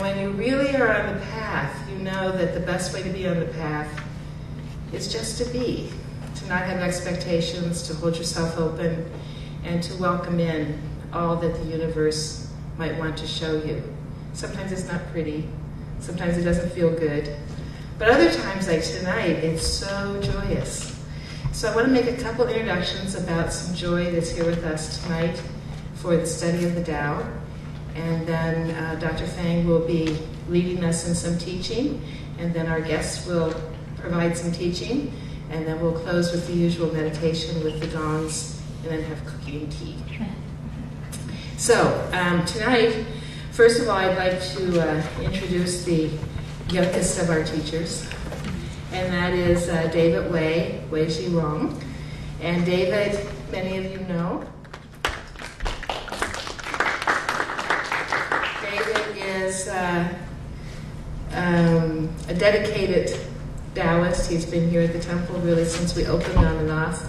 when you really are on the path, you know that the best way to be on the path is just to be, to not have expectations, to hold yourself open, and to welcome in all that the universe might want to show you. Sometimes it's not pretty, sometimes it doesn't feel good, but other times, like tonight, it's so joyous. So I want to make a couple introductions about some joy that's here with us tonight for the study of the Tao. And then Dr. Fang will be leading us in some teaching, and then our guests will provide some teaching, and then we'll close with the usual meditation with the gongs, and then have cookie and tea. So tonight, first of all, I'd like to introduce the youngest of our teachers, and that is David Wei Ji Rong. And David, many of you know. David is a dedicated Taoist. He's been here at the temple really since we opened on and off,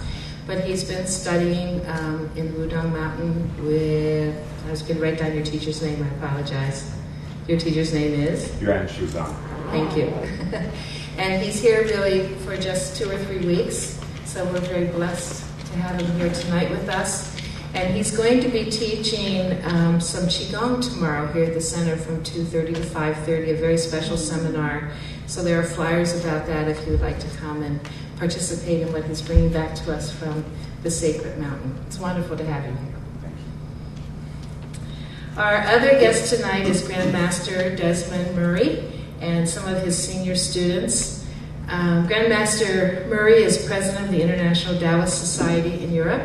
but he's been studying in Wudong Mountain with, I was going to write down your teacher's name, I apologize. Your teacher's name is? Yuan Shuzang. Thank you. And he's here really for just 2 or 3 weeks, so we're very blessed to have him here tonight with us. And he's going to be teaching some Qigong tomorrow here at the center from 2:30 to 5:30, a very special seminar. So there are flyers about that if you would like to come and participate in what he's bringing back to us from the sacred mountain. It's wonderful to have you here. Our other guest tonight is Grandmaster Desmond Murray and some of his senior students. Grandmaster Murray is president of the International Taoist Society in Europe,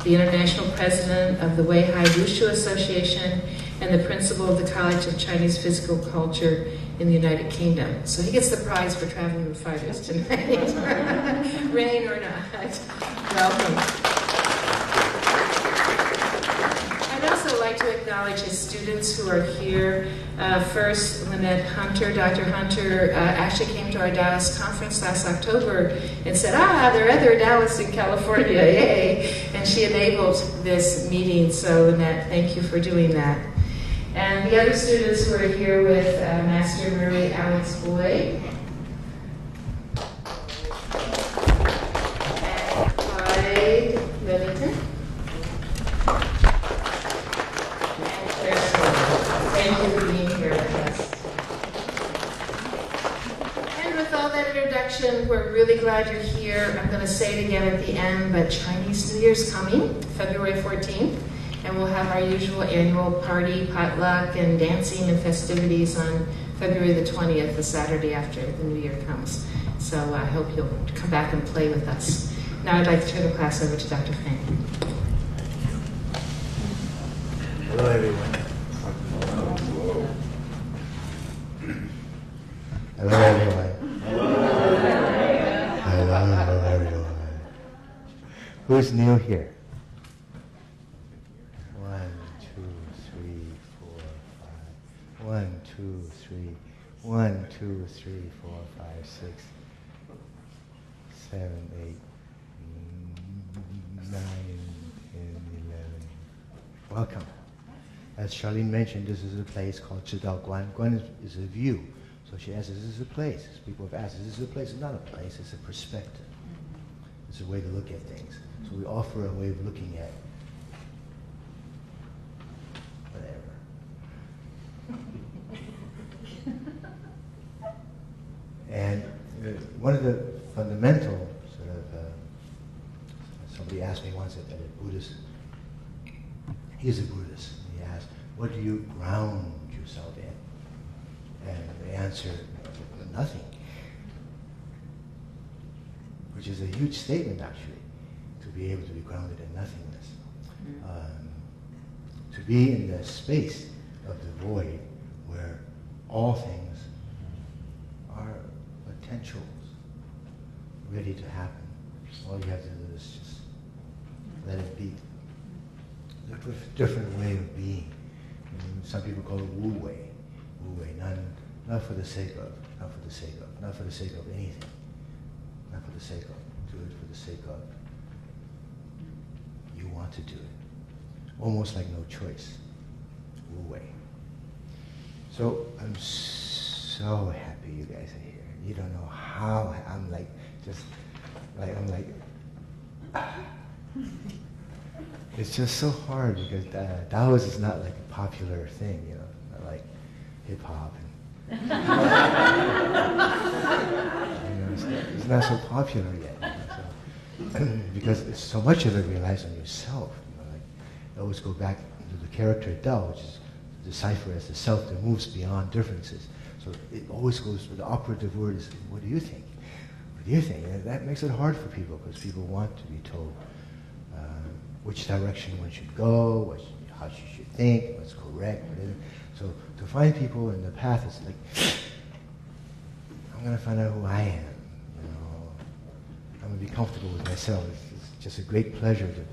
the international president of the Weihai Wushu Association, and the principal of the College of Chinese Physical Culture in the United Kingdom. So he gets the prize for traveling with fighters tonight, rain or not. Welcome. I'd also like to acknowledge his students who are here. First, Lynette Hunter. Dr. Hunter actually came to our Taoist conference last October and said, there are other Taoists in California, yay! And she enabled this meeting, so Lynette, thank you for doing that. And the other students who are here with Master Murray, Alex Boyd, and Clyde Livingston, and Claire Sloan. Thank you for being here with us. And with all that introduction, we're really glad you're here. I'm going to say it again at the end, but Chinese New Year's coming, February 14th. And we'll have our usual annual party, potluck, and dancing and festivities on February the 20th, the Saturday after the New Year comes. So I hope you'll come back and play with us. Now I'd like to turn the class over to Dr. Fang. Hello, everyone. Hello, everyone. Hello, everyone. Who's new here? 1, 2, 3, 1, 2, 3, 4, 5, 6, 7, 8, 9, 10, 11. Welcome. As Charlene mentioned, this is a place called Zhidao Guan. Guan is a view. So she asks, is this a place? People have asked, is this a place? It's not a place, it's a perspective. It's a way to look at things. So we offer a way of looking at whatever. And one of the fundamental sort of, somebody asked me once at a Buddhist, he's a Buddhist, and he asked, what do you ground yourself in? And the answer, nothing. Which is a huge statement actually, to be able to be grounded in nothingness. To be in the space of the void where all things are potentials ready to happen. All you have to do is just let it be. There's a different way of being. Some people call it Wu Wei. Wu Wei, not for the sake of, not for the sake of, not for the sake of anything. Not for the sake of, do it for the sake of. You want to do it. Almost like no choice. Wu Wei. So I'm so happy you guys are here. You don't know how I'm like, just like, I'm like, it's just so hard because Taoist is not like a popular thing, you know, not like hip hop and you know, it's not so popular yet. You know, so, because it's so much of it relies on yourself. You know, like I always go back to the character Tao, which is decipher as the self that moves beyond differences. So it always goes with the operative word is, what do you think? What do you think? And that makes it hard for people because people want to be told which direction one should go, how you should think, what's correct, whatever. So to find people in the path is like, I'm going to find out who I am. You know, I'm going to be comfortable with myself. It's just a great pleasure to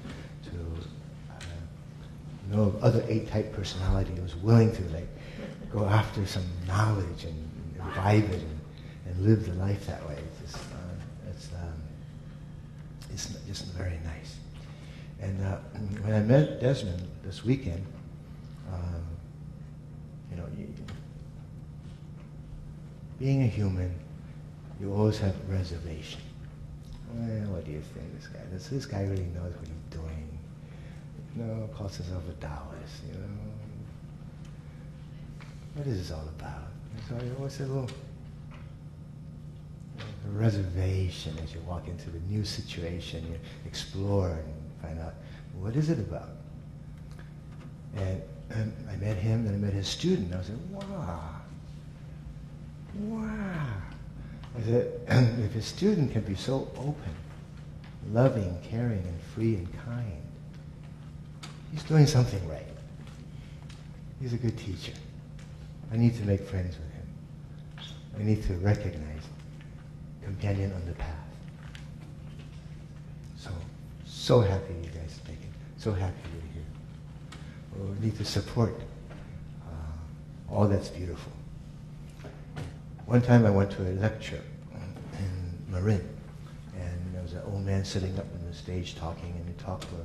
know of other eight-type personality who's willing to like go after some knowledge and imbibe it and live the life that way. It's just very nice. And when I met Desmond this weekend, you know, being a human, you always have reservation. Well, what do you think, this guy? Does this guy really knows what he's doing? You know, calls himself a Taoist, you know. What is this all about? And so you always have a little reservation as you walk into the new situation, you explore and find out, what is it about? And I met him, then I met his student. I was like, wow. I said, if his student can be so open, loving, caring, and free and kind, he's doing something right. He's a good teacher. I need to make friends with him. I need to recognize companion on the path. So happy you guys are taking. So happy you're here. We need to support all that's beautiful. One time I went to a lecture in Marin, and there was an old man sitting up on the stage talking, and he talked for a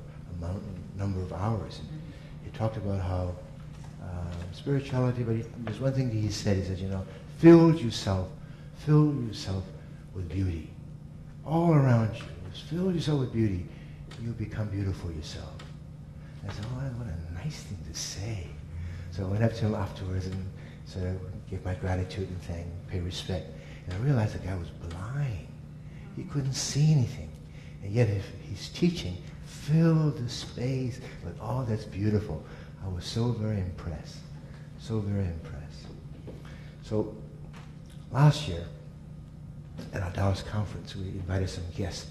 number of hours. And he talked about how spirituality, but there's one thing that he said, you know, fill yourself with beauty. All around you, just fill yourself with beauty. You become beautiful yourself. I said, oh, what a nice thing to say. So I went up to him afterwards and said, give my gratitude and pay respect. And I realized the guy was blind. He couldn't see anything. And yet if he's teaching, fill the space with all that's beautiful. I was so very impressed. So very impressed. So last year, at our Taoist conference, we invited some guests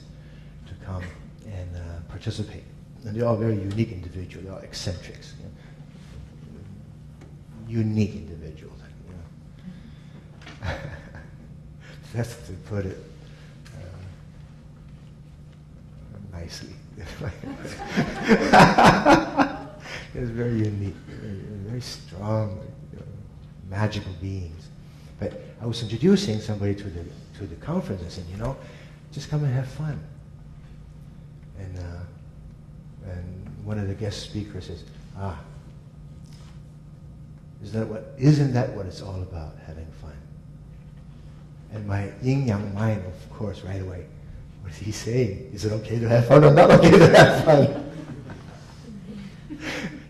to come and participate. And they're all very unique individuals. They're all eccentrics. You know? Unique individuals. You know? That's to put it nicely. It's very unique, very strong, magical beings. But I was introducing somebody to the conference and said, you know, just come and have fun. And one of the guest speakers says, isn't that what it's all about, having fun? And my yin-yang mind, of course, right away, what is he saying? Is it okay to have fun or not okay to have fun?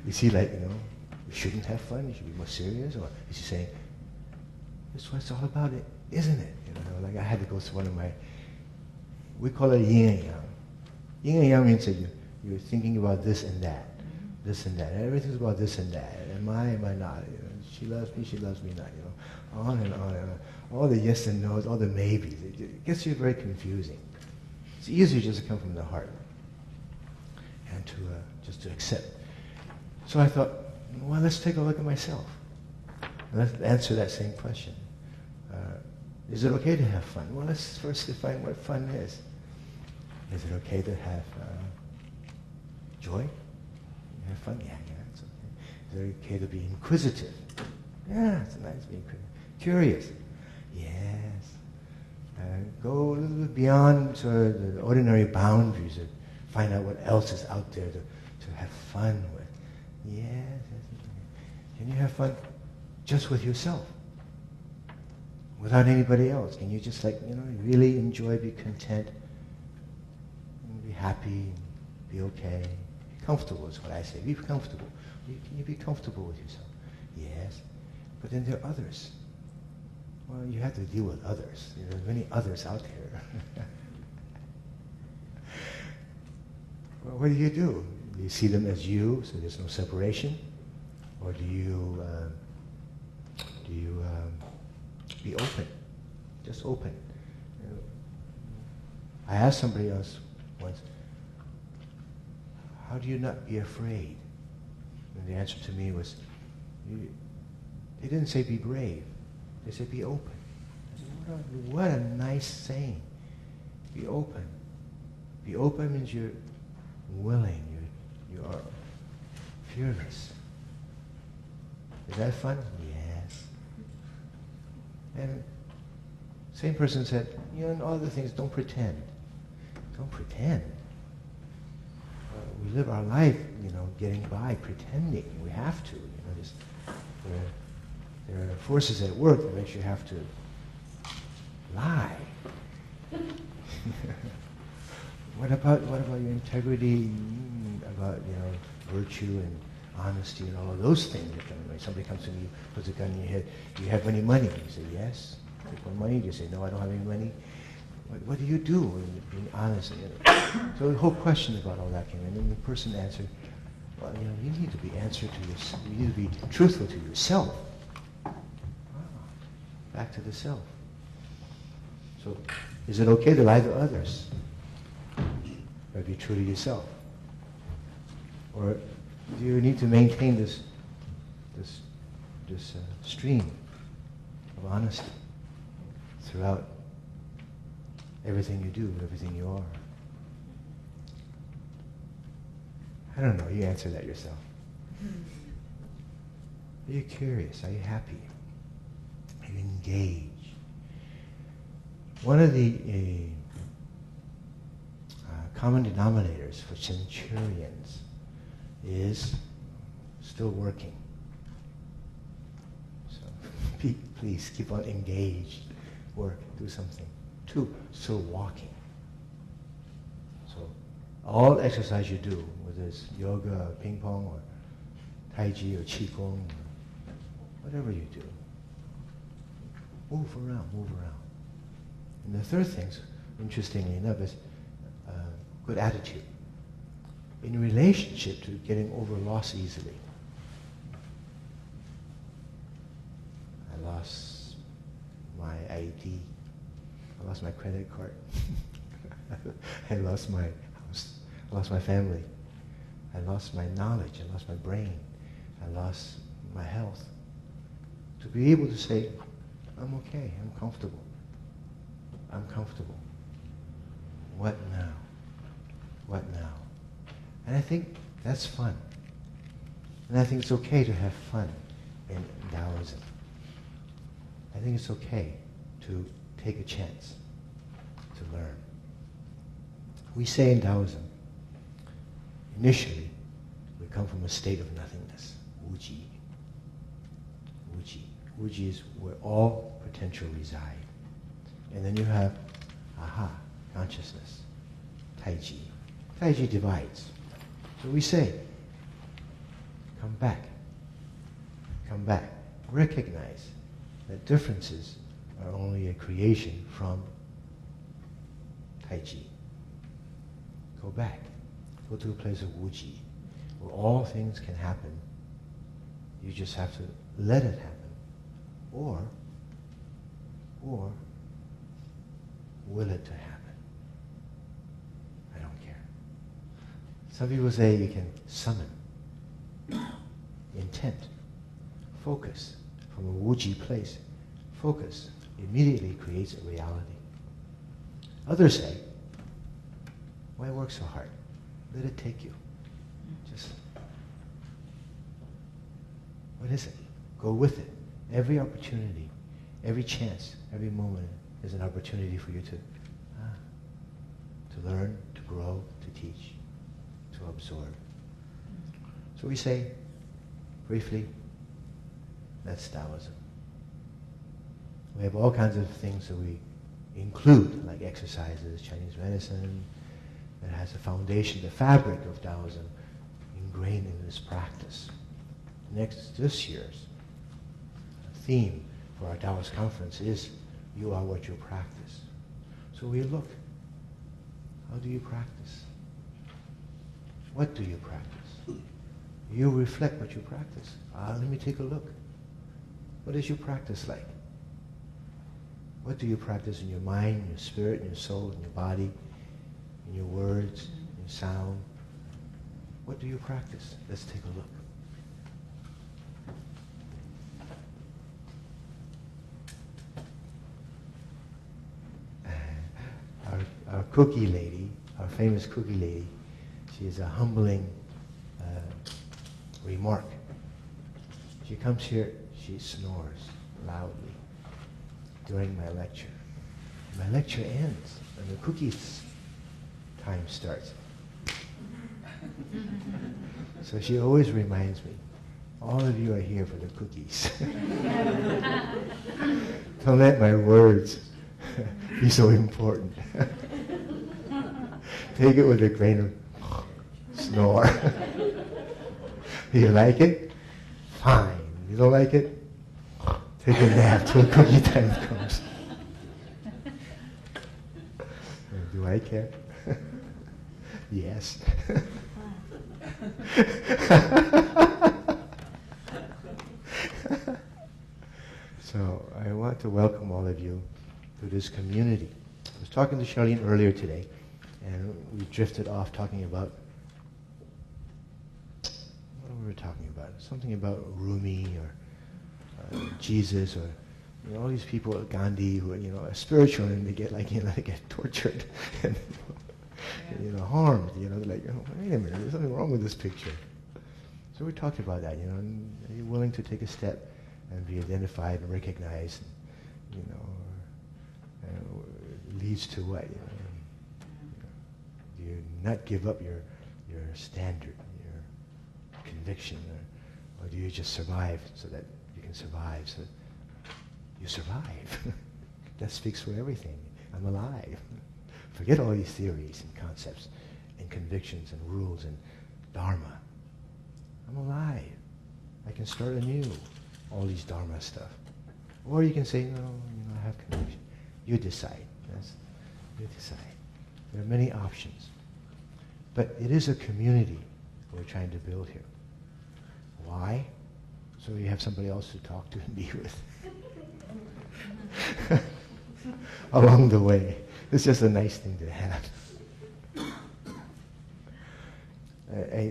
Is he like, you know, you shouldn't have fun, you should be more serious? Or is he saying, that's what it's all about, isn't it? You know, like I had to go to one of my, we call it yin and yang. Yin and yang means that you're thinking about this and that. And everything's about this and that. Am I not? You know, she loves me not, you know. On and on and on. All the yes and no's, all the maybes. It gets you very confusing. It's easier just to come from the heart and to just to accept. So I thought, well, let's take a look at myself. Let's answer that same question. Is it okay to have fun? Well, let's first define what fun is. Is it okay to have joy? Have fun? Yeah, it's okay. Is it okay to be inquisitive? Yeah, it's nice being curious. Yes. Go a little bit beyond the ordinary boundaries and find out what else is out there to have fun with. Yes. Can you have fun? just with yourself, without anybody else? Can you just really enjoy, be content, and be happy, be okay? Be comfortable is what I say. Be comfortable. Can you be comfortable with yourself? Yes. But then there are others. Well, you have to deal with others. There are many others out there. Well, what do? Do you see them as you, so there's no separation? Or do you be open? Just open. I asked somebody else once, how do you not be afraid? And the answer to me was, they didn't say be brave. They said be open. I said, what a nice saying. Be open. Be open means you're willing. You are fearless. Is that fun? Yes. And same person said, and all the things, don't pretend. Don't pretend. We live our life, getting by, pretending. We have to. There are forces at work that makes you have to lie. What about your integrity? About virtue and honesty and all of those things that come. When somebody comes to me, puts a gun in your head. Do you have any money? You say yes. Take my money. You say no, I don't have any money. What do you do when you're being honest? So the whole question about all that came in, and the person answered, well, you need to be answered to yourself. You need to be truthful to yourself. Back to the self. So, is it okay to lie to others? Or be true to yourself? Or do you need to maintain this stream of honesty throughout everything you do, everything you are? I don't know. You answer that yourself. Are you curious? Are you happy? Are you engaged? One of the common denominators for centurions is still working. So please keep on engaged. Work, do something. 2, still walking. So all exercise you do, whether it's yoga or ping pong or tai chi or qigong or whatever you do, move around. And the third thing, interestingly enough, is good attitude. In relationship to getting over loss easily. I lost my ID. I lost my credit card. I lost my house. I lost my family. I lost my knowledge. I lost my brain. I lost my health. To be able to say, I'm okay, I'm comfortable. I'm comfortable. What now? What now? And I think that's fun. And I think it's okay to have fun in Taoism. I think it's okay to take a chance to learn. We say in Taoism, initially, we come from a state of nothingness, wuji. Wuji. Wuji is where all potential reside. And then you have aha, consciousness, taiji. Taiji divides. So we say, come back. Come back. Recognize that differences are only a creation from taiji. Go back. Go to a place of wuji, where all things can happen. You just have to let it happen. Or will it to happen? I don't care. Some people say you can summon intent, focus from a wuji place. Focus immediately creates a reality. Others say, why work so hard? Let it take you. Just, what is it? Go with it. Every opportunity, every chance, every moment is an opportunity for you to learn, to grow, to teach, to absorb. So we say, briefly, That's Taoism. We have all kinds of things that we include, like exercises, Chinese medicine, that has a foundation, the fabric of Taoism ingrained in this practice. This year's theme for our Taoist conference is "You are what you practice." So we look. How do you practice? What do you practice? You reflect what you practice. Let me take a look. What is your practice like? What do you practice in your mind, in your spirit, in your soul, in your body, in your words, in your sound? What do you practice? Let's take a look. Our cookie lady, our famous cookie lady, she has a humbling remark. She comes here, she snores loudly during my lecture. My lecture ends and the cookies time starts. So she always reminds me, all of you are here for the cookies. Don't let my words be so important. Take it with a grain of snore. You like it? Fine. You don't like it? Take a nap till cookie time comes. Do I care? Yes. So I want to welcome all of you to this community. I was talking to Charlene earlier today, and we drifted off talking about, what were we talking about? Something about Rumi or Jesus or all these people, Gandhi, who are spiritual and they get they get tortured and harmed. They're like, wait a minute, there's something wrong with this picture. So we talked about that. And are you willing to take a step and be identified and recognized? Leads to what? Do you not give up your standard, your conviction, or do you just survive so that you can survive? So you survive. That speaks for everything. I'm alive. Forget all these theories and concepts and convictions and rules and dharma. I'm alive. I can start anew. All these dharma stuff. Or you can say, no, I have conviction. You decide. You decide. There are many options. But it is a community we're trying to build here. Why? So you have somebody else to talk to and be with. Along the way. It's just a nice thing to have.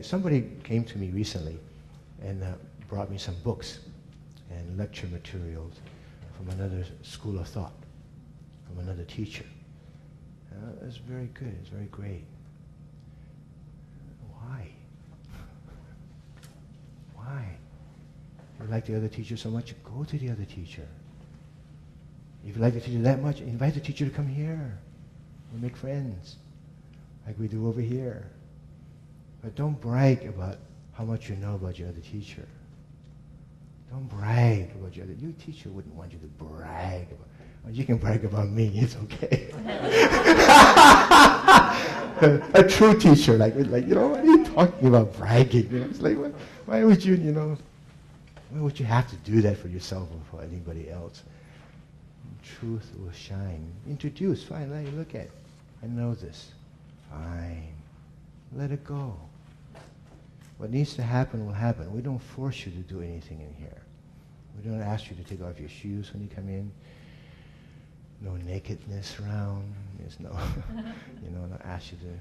Somebody came to me recently and brought me some books and lecture materials from another school of thought, from another teacher. It's very good. It's very great. Why? Why? If you like the other teacher so much, go to the other teacher. If you like the teacher that much, invite the teacher to come here. We'll make friends, like we do over here. But don't brag about how much you know about your other teacher. Don't brag about your other. Your teacher wouldn't want you to brag about. Well, you can brag about me. It's okay. A true teacher, like what are you talking about bragging? It's like, why would you, why would you have to do that for yourself or for anybody else? Truth will shine. Introduce. Fine. Let you look at it. I know this. Fine. Let it go. What needs to happen will happen. We don't force you to do anything in here. We don't ask you to take off your shoes when you come in. No nakedness around. There's no, not ask you to.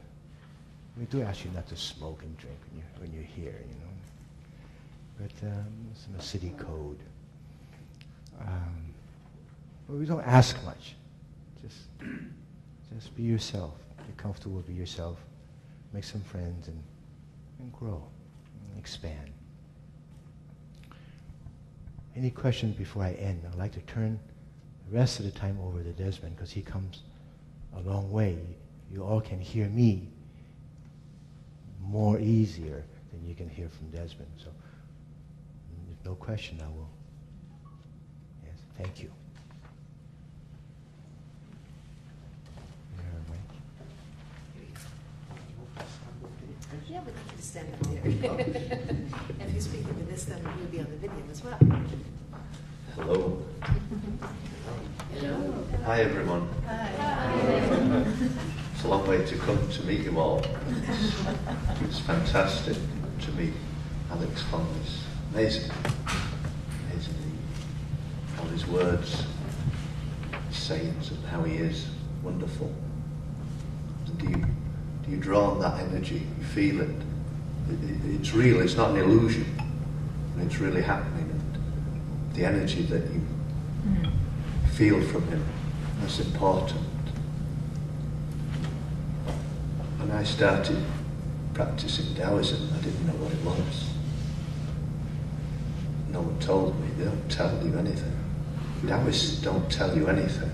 We do ask you not to smoke and drink when you're here, But it's in the city code. But we don't ask much. Just be yourself. Be comfortable. Be yourself. Make some friends and grow. Expand. Any questions before I end? I'd like to turn the rest of the time over to Desmond because he comes a long way. You all can hear me more easier than you can hear from Desmond. So, if no question, I will Thank you. Yeah, but you can stand up there. If you're speaking to this, then you'll be on the video as well. Hello. Hello. Hi, everyone. Hi. It's a long way to come to meet you all. It's fantastic to meet Alex Fong. It's amazing. Amazing. All his words, sayings, and how he is. Wonderful. Do you draw on that energy? You feel it. It's real. It's not an illusion. And it's really happening. And the energy that you feel from him, that's important. When I started practicing Taoism, I didn't know what it was. No one told me. They don't tell you anything. Taoists don't tell you anything.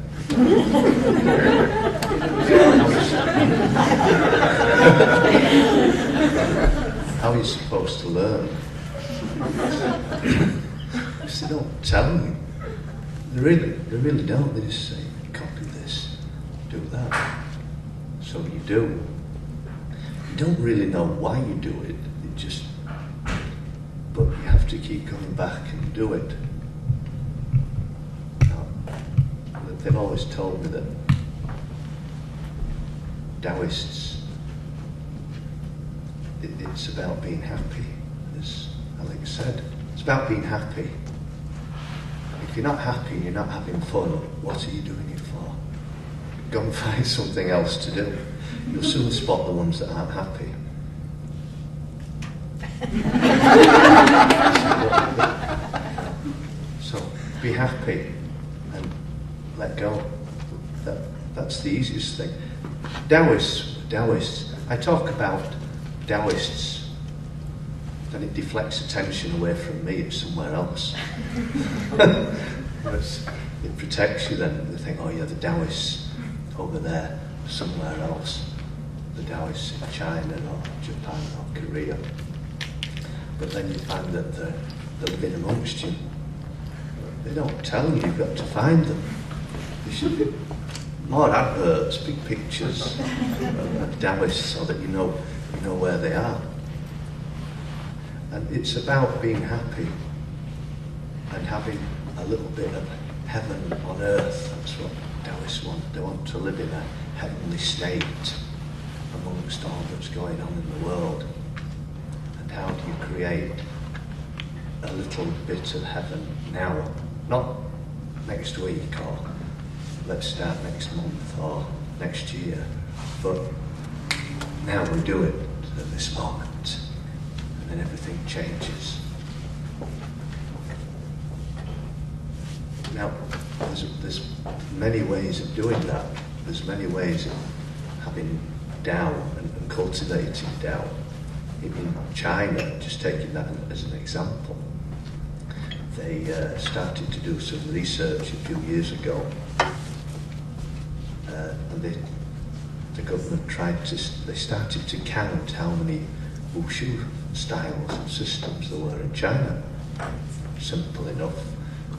How are you supposed to learn? Because they don't tell you. They really don't. They just say, copy this, do that. So you do. You don't really know why you do it. It just, but you have to keep going back and do it. They've always told me that Taoists, it's about being happy, as Alex said. It's about being happy. If you're not happy and you're not having fun, what are you doing it for? Go and find something else to do. You'll soon spot the ones that aren't happy. So be happy and let go. That's the easiest thing. Taoists, I talk about Taoists, then it deflects attention away from me, it's somewhere else. It protects you then. They think, oh yeah, the Taoists over there, somewhere else. The Taoists in China or Japan or Korea. But then you find that they're living amongst you. They don't tell you, you've got to find them. There should be more adverts, big pictures of Taoists so that you know where they are. And it's about being happy and having a little bit of heaven on earth. That's what Taoists want. They want to live in a heavenly state amongst all that's going on in the world. And how do you create a little bit of heaven now? Not next week or let's start next month or next year, but now we do it at this moment, and then everything changes. Now, there's many ways of doing that. There's many ways of having Tao and cultivating Tao. In China, just taking that as an example, they started to do some research a few years ago. And the government they started to count how many wushu styles and systems there were in China. Simple enough,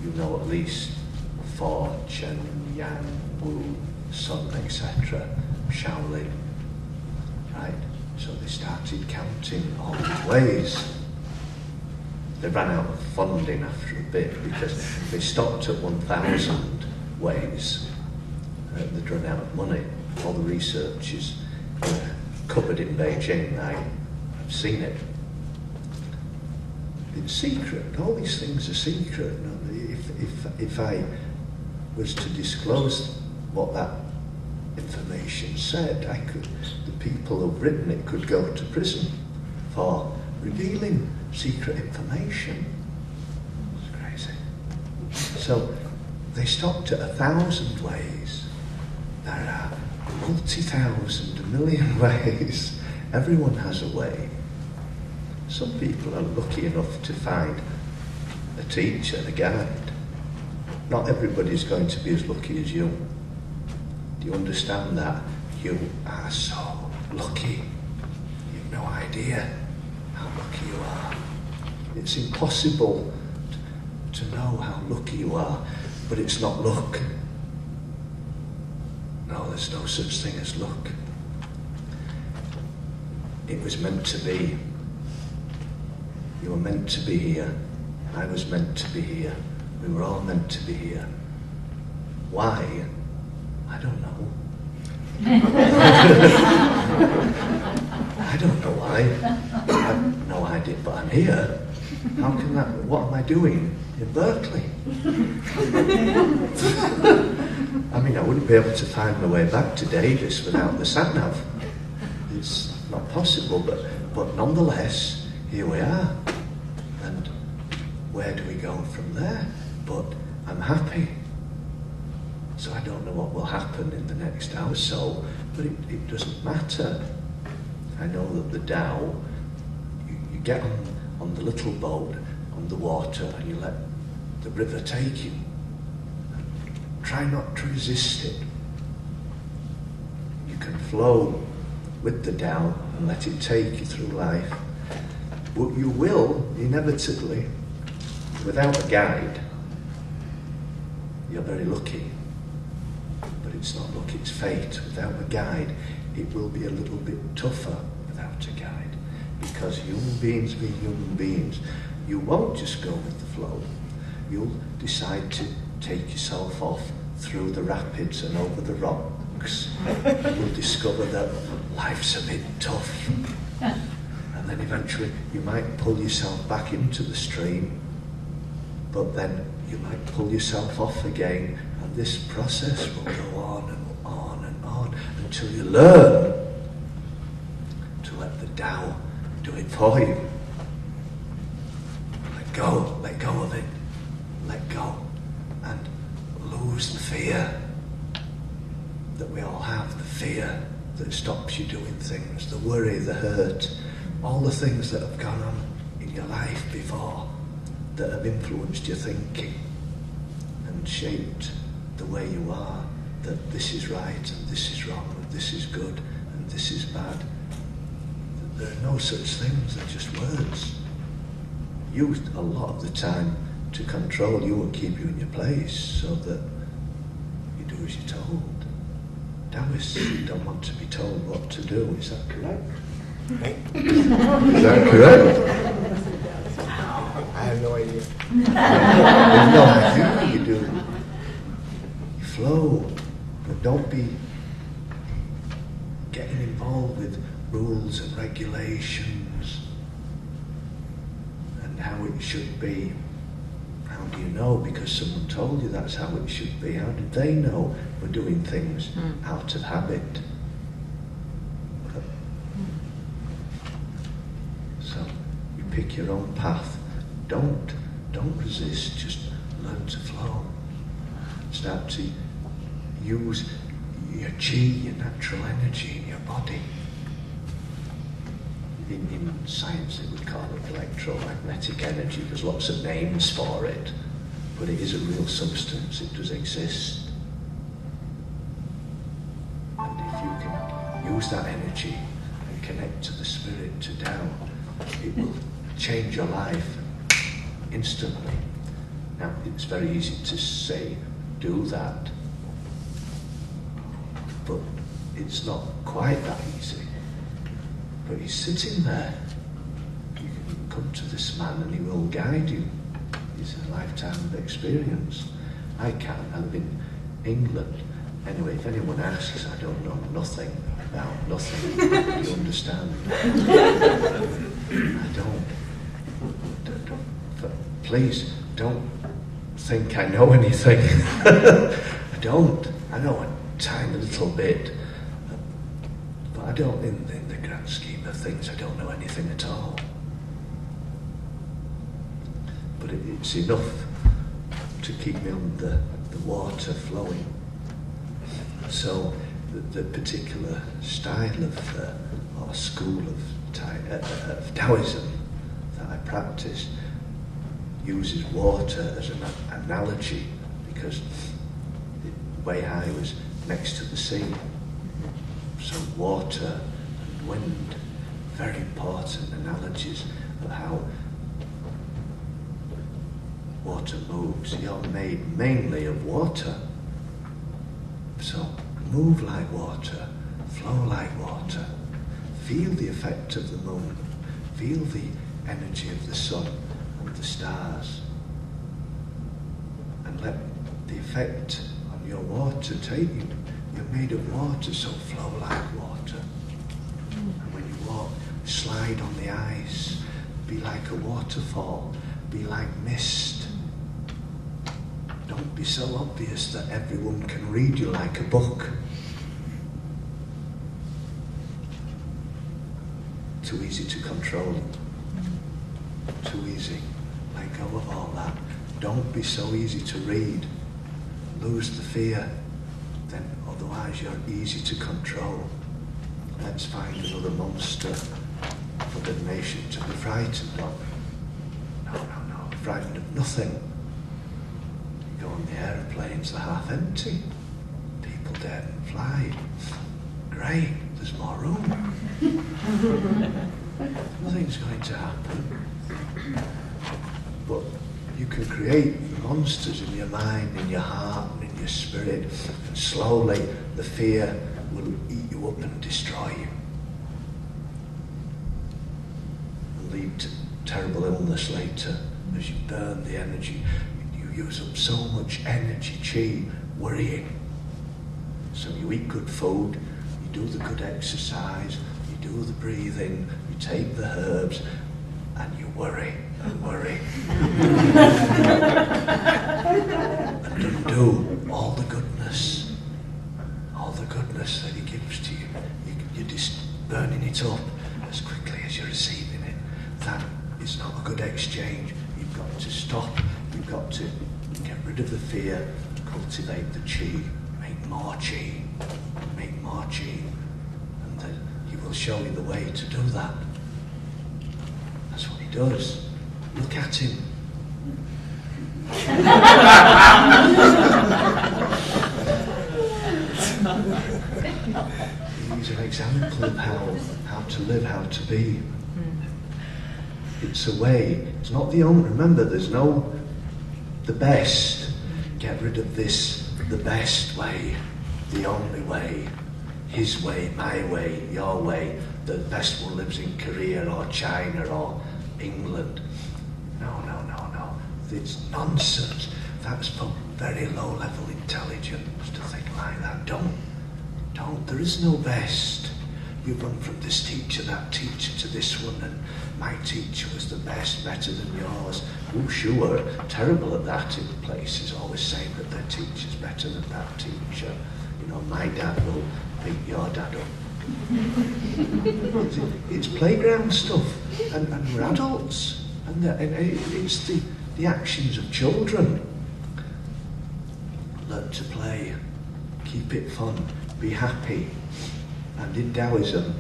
you know at least 4, Chen, Yang, Wu, Sun, etc., Shaolin, right? So they started counting all these ways. They ran out of funding after a bit because they stopped at 1,000 ways. They'd run out of money. All the research is covered in Beijing. I've seen it. It's secret. All these things are secret. If I was to disclose what that information said, the people who've written it could go to prison for revealing secret information. It's crazy. So they stopped at 1,000 ways. There are multi-thousand, a million ways. Everyone has a way. Some people are lucky enough to find a teacher, a guide. Not everybody's going to be as lucky as you. Do you understand that? You are so lucky. You've no idea how lucky you are. It's impossible to know how lucky you are. But it's not luck. No, there's no such thing as luck. It was meant to be. You were meant to be here. I was meant to be here. We were all meant to be here. Why? I don't know. I don't know why. I have no idea, but I'm here. How can that, what am I doing in Berkeley? I mean, I wouldn't be able to find my way back to Davis without the sat-nav. It's not possible, but nonetheless, here we are. And where do we go from there? But I'm happy. So I don't know what will happen in the next hour or so, but it doesn't matter. I know that the Tao, you get on the little boat on the water and you let the river take you. Try not to resist it. You can flow with the Tao and let it take you through life. But you will, inevitably, without a guide. You're very lucky. But it's not luck, it's fate. Without a guide, it will be a little bit tougher without a guide. Because human beings being human beings, you won't just go with the flow. You'll decide to take yourself off through the rapids and over the rocks. You'll discover that life's a bit tough. And then eventually you might pull yourself back into the stream, but then you might pull yourself off again, and this process will go on and on and on until you learn to let the Tao do it for you. Let go of it. Let go and lose the fear that we all have, the fear that stops you doing things, the worry, the hurt, all the things that have gone on in your life before that have influenced your thinking and shaped the way you are, that this is right and this is wrong and this is good and this is bad. There are no such things, they're just words. Used a lot of the time to control you and keep you in your place so that you do as you're told. Taoists don't want to be told what to do, is that correct? Is that correct? I have no idea. No idea, you do. You flow, but don't be getting involved with rules and regulations and how it should be. How do you know? Because someone told you that's how it should be. How did they know we're doing things out of habit? So you pick your own path. Don't resist, just learn to flow. Start to use your chi, your natural energy in your body. In science they would call it electromagnetic energy. There's lots of names for it, but it is a real substance, it does exist. And if you can use that energy and connect to the spirit, to Tao, it will change your life instantly. Now, it's very easy to say, do that, but it's not quite that easy. But he's sitting there. You can come to this man and he will guide you. It's a lifetime of experience. I can't. I live in England. Anyway, if anyone asks, I don't know nothing about nothing. Do you understand? I don't. Please don't think I know anything. I don't. I know a tiny little bit. But I don't, in the grand scheme of things, I don't know anything at all. But it's enough to keep me on the water flowing. So the particular style of or school of Taoism that I practice uses water as an analogy, because Weihai was next to the sea. So water and wind, very important analogies of how water moves. You're made mainly of water. So move like water, flow like water. Feel the effect of the moon. Feel the energy of the sun and the stars. And let the effect on your water take you. You're made of water, so flow like water. And when you walk, slide on the ice. Be like a waterfall. Be like mist. Don't be so obvious that everyone can read you like a book. Too easy to control. Too easy. Let go of all that. Don't be so easy to read. Lose the fear. Then otherwise you're easy to control. Let's find another monster for the nation to be frightened of. No. Frightened of nothing. You go on the aeroplanes, they're half empty. People daren't fly. Great, there's more room. Nothing's going to happen. But you can create monsters in your mind, in your heart, and in your spirit, and slowly the fear will eat you up and destroy you. And lead to terrible illness later as you burn the energy. You use up so much energy, chi, worrying. So you eat good food, you do the good exercise, you do the breathing, you take the herbs, and you worry and worry. And undo all the goodness that he gives to you. You're just burning it up as quickly as you're receiving it. That is not a good exchange. You've got to stop. You've got to get rid of the fear, cultivate the chi, make more chi, and then he will show you the way to do that. That's what he does. Look at him. He's an example of how to live, how to be. It's a way. It's not the only. Remember, there's no the best. Get rid of this, the best way, the only way, his way, my way, your way. The best one lives in Korea or China or England. No. It's nonsense. That's for very low level intelligence to think like that. Don't. There is no best. You run from this teacher, that teacher to this one, and my teacher was the best, better than yours. Oh, sure, terrible at that in places, always saying that their teacher's better than that teacher. You know, my dad will beat your dad up. It's playground stuff, and we're adults, and it's the actions of children. Learn to play, keep it fun, be happy. And in Taoism,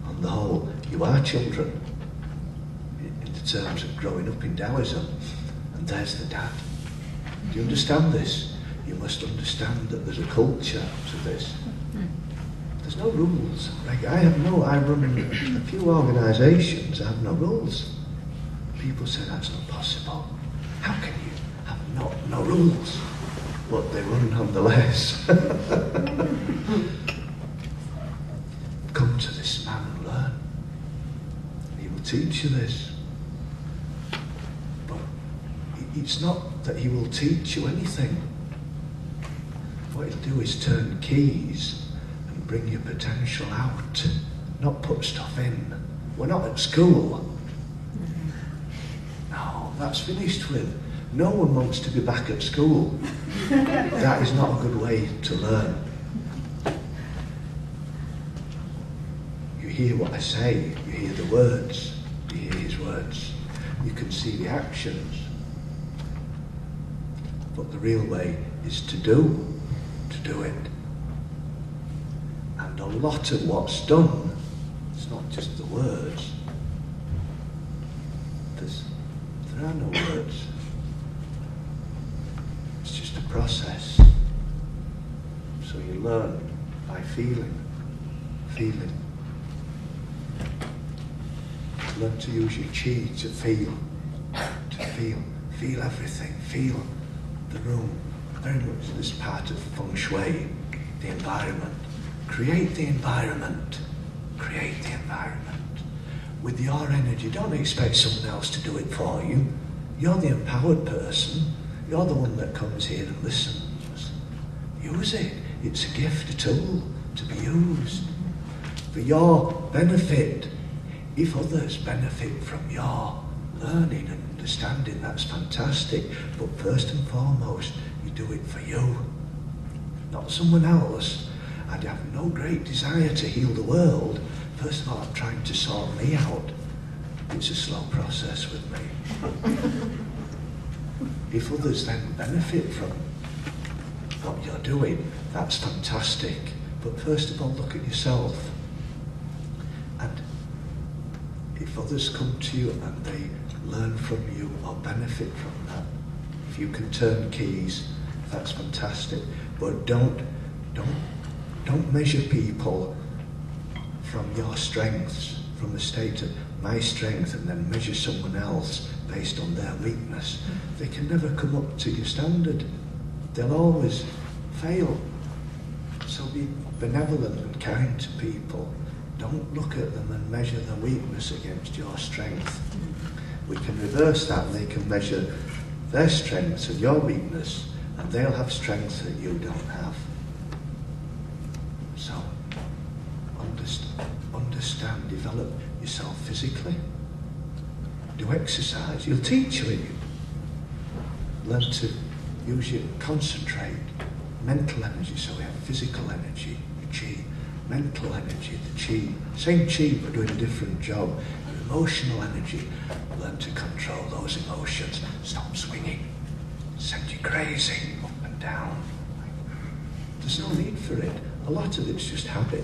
on the whole, you are children in the terms of growing up in Taoism. And there's the dad. Do you understand this? You must understand that there's a culture to this. There's no rules. I run a few organisations, I have no rules. People say that's not possible. How can you have no rules? But they run nonetheless. Come to this man and learn. He will teach you this. But it's not that he will teach you anything. What he'll do is turn keys and bring your potential out, not put stuff in. We're not at school. No, that's finished with. No one wants to be back at school. That is not a good way to learn. You hear what I say, you hear the words, you hear his words, you can see the actions. But the real way is to do it. And a lot of what's done, it's not just the words. There are no words. It's just a process. So you learn by feeling. Learn to use your chi to feel. Feel everything. Feel the room. Very much this part of feng shui, the environment. Create the environment. Create the environment. With your energy, don't expect someone else to do it for you. You're the empowered person. You're the one that comes here and listens. Use it. It's a gift, a tool to be used for your benefit. If others benefit from your learning and understanding, that's fantastic. But first and foremost, you do it for you, not someone else. I have no great desire to heal the world. First of all, I'm trying to sort me out. It's a slow process with me. If others then benefit from what you're doing, that's fantastic. But first of all, look at yourself. And if others come to you and they learn from you or benefit from that, if you can turn keys, that's fantastic. But don't measure people from your strengths, from the state of my strength, and then measure someone else based on their weakness. They can never come up to your standard. They'll always fail. So be benevolent and kind to people. Don't look at them and measure their weakness against your strength. We can reverse that, and they can measure their strengths and your weakness, and they'll have strengths that you don't have. So, understand, develop yourself physically. Do exercise. You'll teach you it. Learn to use your concentrate, mental energy. So we have physical energy, chi, mental energy, the chi. Same chi, but doing a different job. Your emotional energy. Learn to control those emotions. Stop swinging. Send you crazy, up and down. There's no need for it. A lot of it's just habit.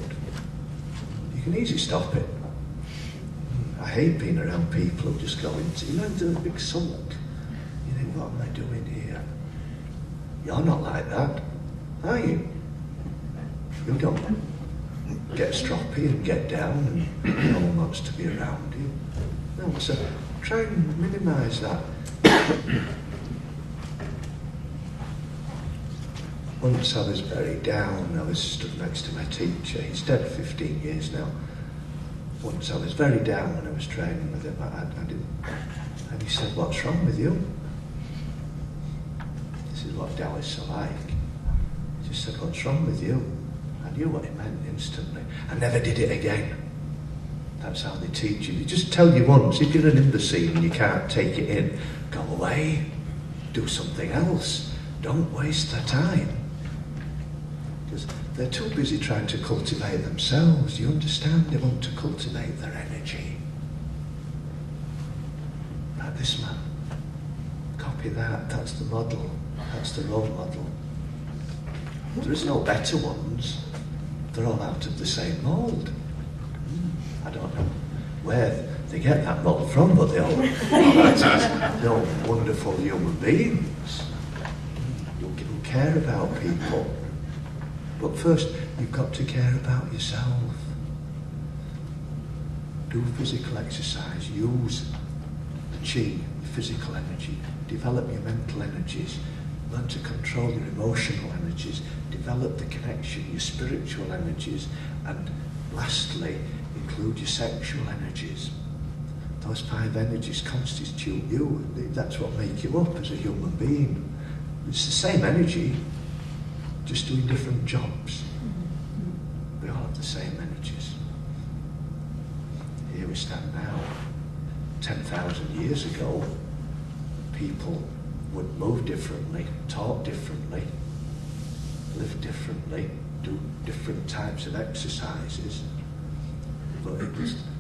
You can easily stop it. I hate being around people who just go into, into a big sulk. You think, what am I doing here? You're not like that, are you? You don't get stroppy and get down and no one wants to be around you. No, so try and minimise that. Once I was very down, I was stood next to my teacher. He's dead 15 years now. Once I was very down when I was training with him. I didn't, and he said, "What's wrong with you?" This is what Taoists are like. He just said, "What's wrong with you?" I knew what he meant instantly. I never did it again. That's how they teach you. They just tell you once, if you're an imbecile and you can't take it in, go away, do something else. Don't waste their time. Because they're too busy trying to cultivate themselves. You understand? They want to cultivate their energy. Like this man. Copy that. That's the model. That's the role model. There is no better ones. They're all out of the same mould. I don't know where they get that mould from, but they're all wonderful human beings who care about people. But first, you've got to care about yourself. Do physical exercise. Use the chi, the physical energy. Develop your mental energies. Learn to control your emotional energies. Develop the connection, your spiritual energies. And lastly, include your sexual energies. Those 5 energies constitute you. That's what make you up as a human being. It's the same energy, just doing different jobs. We all have the same energies. Here we stand now. 10,000 years ago, people would move differently, talk differently, live differently, do different types of exercises. But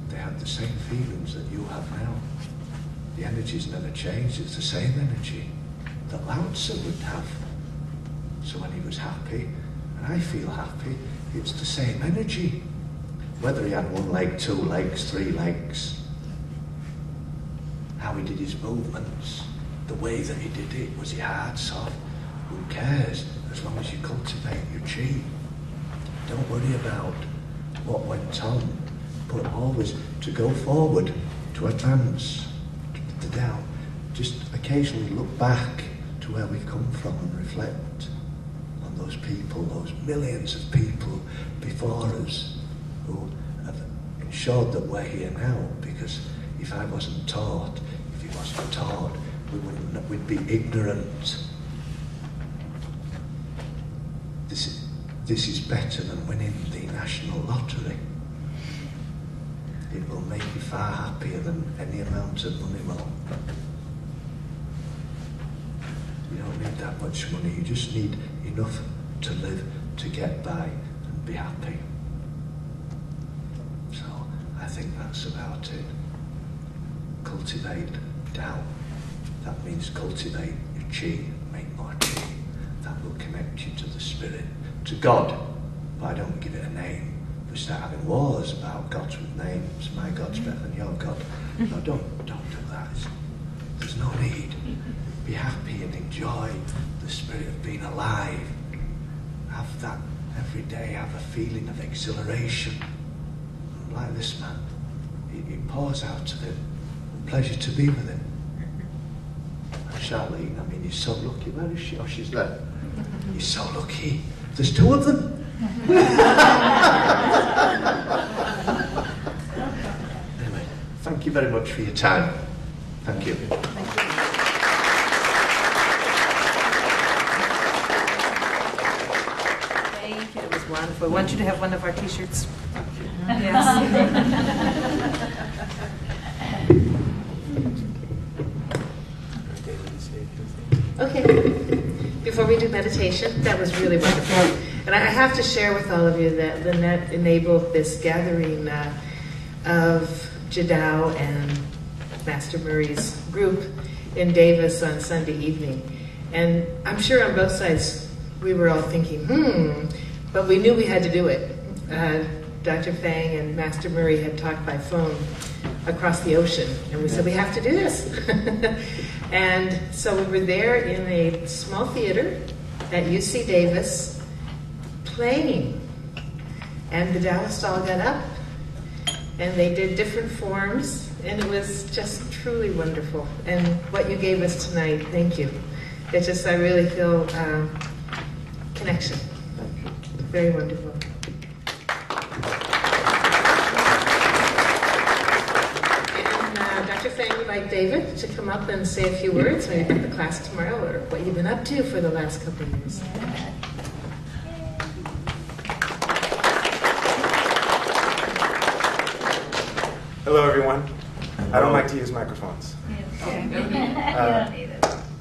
they had the same feelings that you have now. The energy's never changed. It's the same energy that Lao Tzu would have. So when he was happy, and I feel happy, it's the same energy. Whether he had 1 leg, 2 legs, 3 legs, how he did his movements, the way that he did it, was he hard, soft? Who cares? As long as you cultivate your chi. Don't worry about what went on, but always to go forward, to advance, to down. just occasionally look back to where we've come from and reflect on those people, those millions of people before us who have ensured that we're here now. Because if I wasn't taught, if he wasn't taught, we'd be ignorant. This is better than winning the national lottery. It will make you far happier than any amount of money more. You don't need that much money, you just need enough to live, to get by and be happy. So I think that's about it. Cultivate Tao. That means cultivate your chi, make more chi. That will connect you to the spirit, to God. But I don't give it a name. We start having wars about gods with names. My God's better than your God. No, don't do that. There's no need. Be happy and enjoy the spirit of being alive. Have that every day. Have a feeling of exhilaration. Like this man. He pours out of him. A pleasure to be with him. And Charlene, I mean, you're so lucky. Where is she? Oh, she's there. You're so lucky. There's two of them. Anyway, thank you very much for your time. Thank you. Thank you. It was wonderful. I want you to have one of our t-shirts. Yes. Okay. Before we do meditation, that was really wonderful. And I have to share with all of you that Lynette enabled this gathering of Jadao and Master Murray's group in Davis on Sunday evening. And I'm sure on both sides we were all thinking, but we knew we had to do it. Dr. Fang and Master Murray had talked by phone across the ocean, and we said, we have to do this. And so we were there in a small theater at UC Davis, playing. And the Taoists all got up, and they did different forms, and it was just truly wonderful. And what you gave us tonight, thank you. It's just, I really feel connection. Very wonderful. And Dr. Fang would like David to come up and say a few words, maybe about the class tomorrow, or what you've been up to for the last couple of years. Hello, everyone. I don't like to use microphones.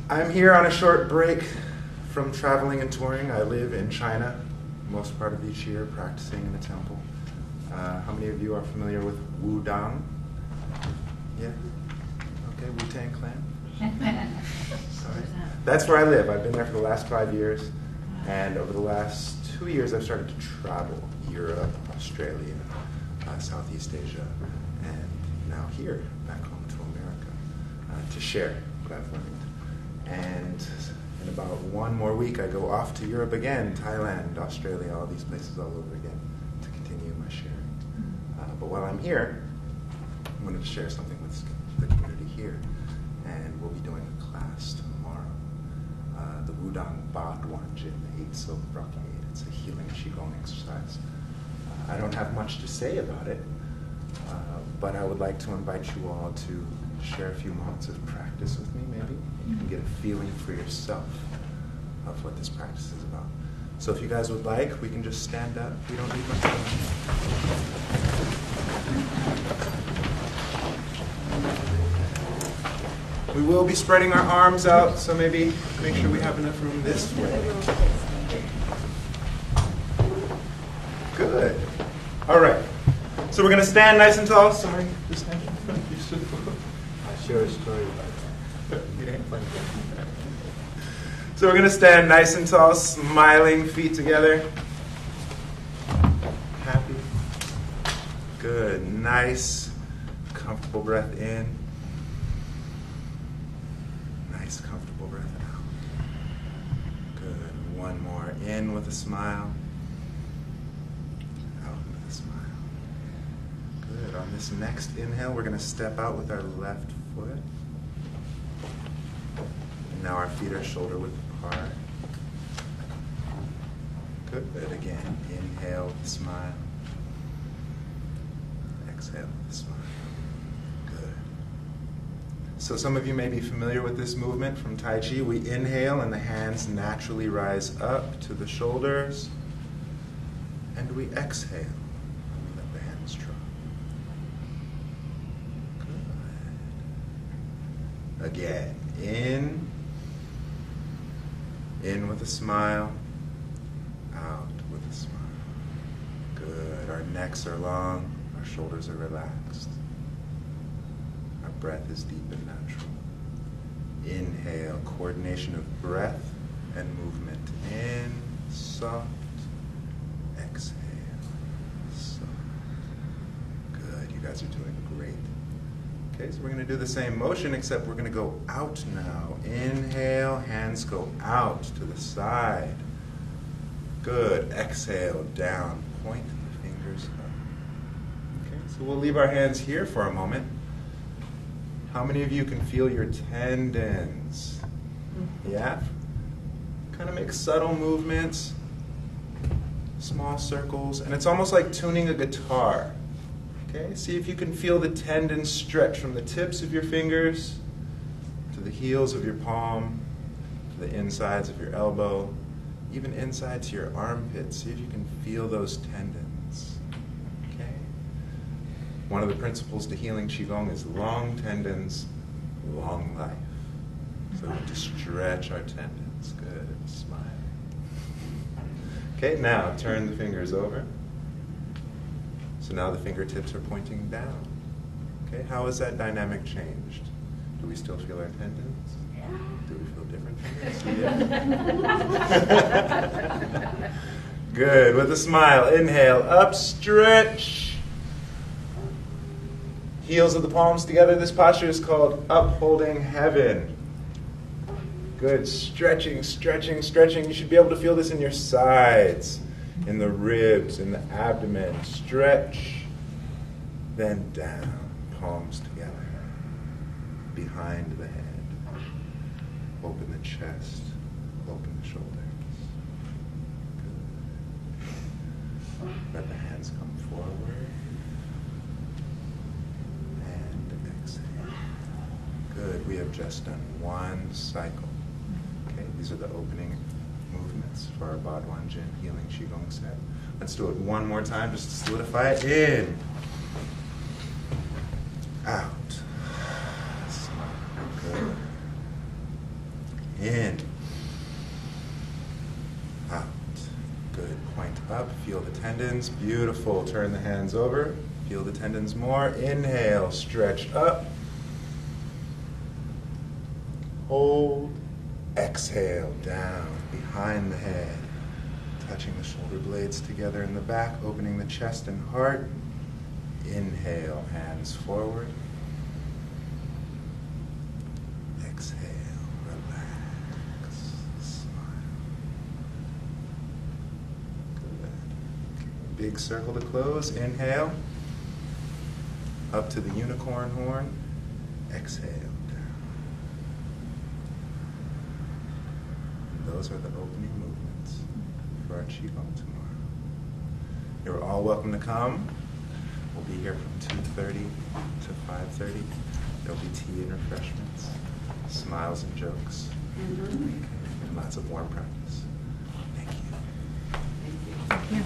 I'm here on a short break from traveling and touring. I live in China most part of each year, practicing in the temple. How many of you are familiar with Wudang? Yeah? Okay, Wu-Tang Clan? Sorry. That's where I live. I've been there for the last 5 years. And over the last 2 years, I've started to travel Europe, Australia, Southeast Asia, and now here, back home to America, to share what I've learned. And in about 1 more week, I go off to Europe again, Thailand, Australia, all these places all over again, to continue my sharing. But while I'm here, I wanted to share something with the community here. And we'll be doing a class tomorrow. The Wudang Ba Duanjin, the 8 Silk Brocade. It's a healing Qigong exercise. I don't have much to say about it, but I would like to invite you all to share a few moments of practice with me, maybe. You can get a feeling for yourself of what this practice is about. So if you guys would like, we can just stand up. We don't need much time. We will be spreading our arms out, so maybe make sure we have enough room this way. Good. All right. So we're going to stand nice and tall. Sorry, just stand in front of you. I'll share a story about that. So we're going to stand nice and tall, smiling, feet together. Happy. Good. Nice, comfortable breath in. Nice, comfortable breath out. Good. One more. In with a smile. Out with a smile. Good. On this next inhale, we're going to step out with our left foot. Now our feet are shoulder width apart. Good. Again, inhale with a smile. Exhale with a smile. Good. So some of you may be familiar with this movement from Tai Chi. We inhale and the hands naturally rise up to the shoulders. And we exhale and we let the hands drop. Good. Again, in with a smile, out with a smile. Good. Our necks are long, our shoulders are relaxed. Our breath is deep and natural. Inhale, coordination of breath and movement. In, soft. Exhale, soft. Good. You guys are doing great. Okay, so we're going to do the same motion, except we're going to go out now. Inhale, hands go out to the side. Good. Exhale, down. Point the fingers up. Okay, so we'll leave our hands here for a moment. How many of you can feel your tendons? Yeah? Kind of make subtle movements, small circles, and it's almost like tuning a guitar. Okay, see if you can feel the tendons stretch from the tips of your fingers to the heels of your palm, to the insides of your elbow, even inside to your armpits. See if you can feel those tendons. Okay? One of the principles to healing Qigong is long tendons, long life. So we have to stretch our tendons. Good. Smile. Okay, now turn the fingers over. So now the fingertips are pointing down. Okay, how has that dynamic changed? Do we still feel our tendons? Do we feel different tendons? Yeah. Good, with a smile. Inhale, up, stretch. Heels of the palms together. This posture is called upholding heaven. Good, stretching, stretching, stretching. You should be able to feel this in your sides, in the ribs, in the abdomen. Stretch, then down, palms together, behind the head. Open the chest, open the shoulders. Good. Let the hands come forward. And exhale. Good, we have just done one cycle. Okay, these are the opening movements for our Badwan Jin Healing Qigong set. Let's do it one more time just to solidify it. In. Out. Good. In. Out. Good. Point up. Feel the tendons. Beautiful. Turn the hands over. Feel the tendons more. Inhale. Stretch up. Hold. Exhale. Down. Behind the head. Touching the shoulder blades together in the back. Opening the chest and heart. Inhale. Hands forward. Exhale. Relax. Smile. Good. Big circle to close. Inhale. Up to the unicorn horn. Exhale. Down. And those are the opening movements for our Qigong tomorrow. You're all welcome to come. We'll be here from 2:30 to 5:30. There'll be tea and refreshments, smiles and jokes, and lots of warm practice. Thank you. Thank you.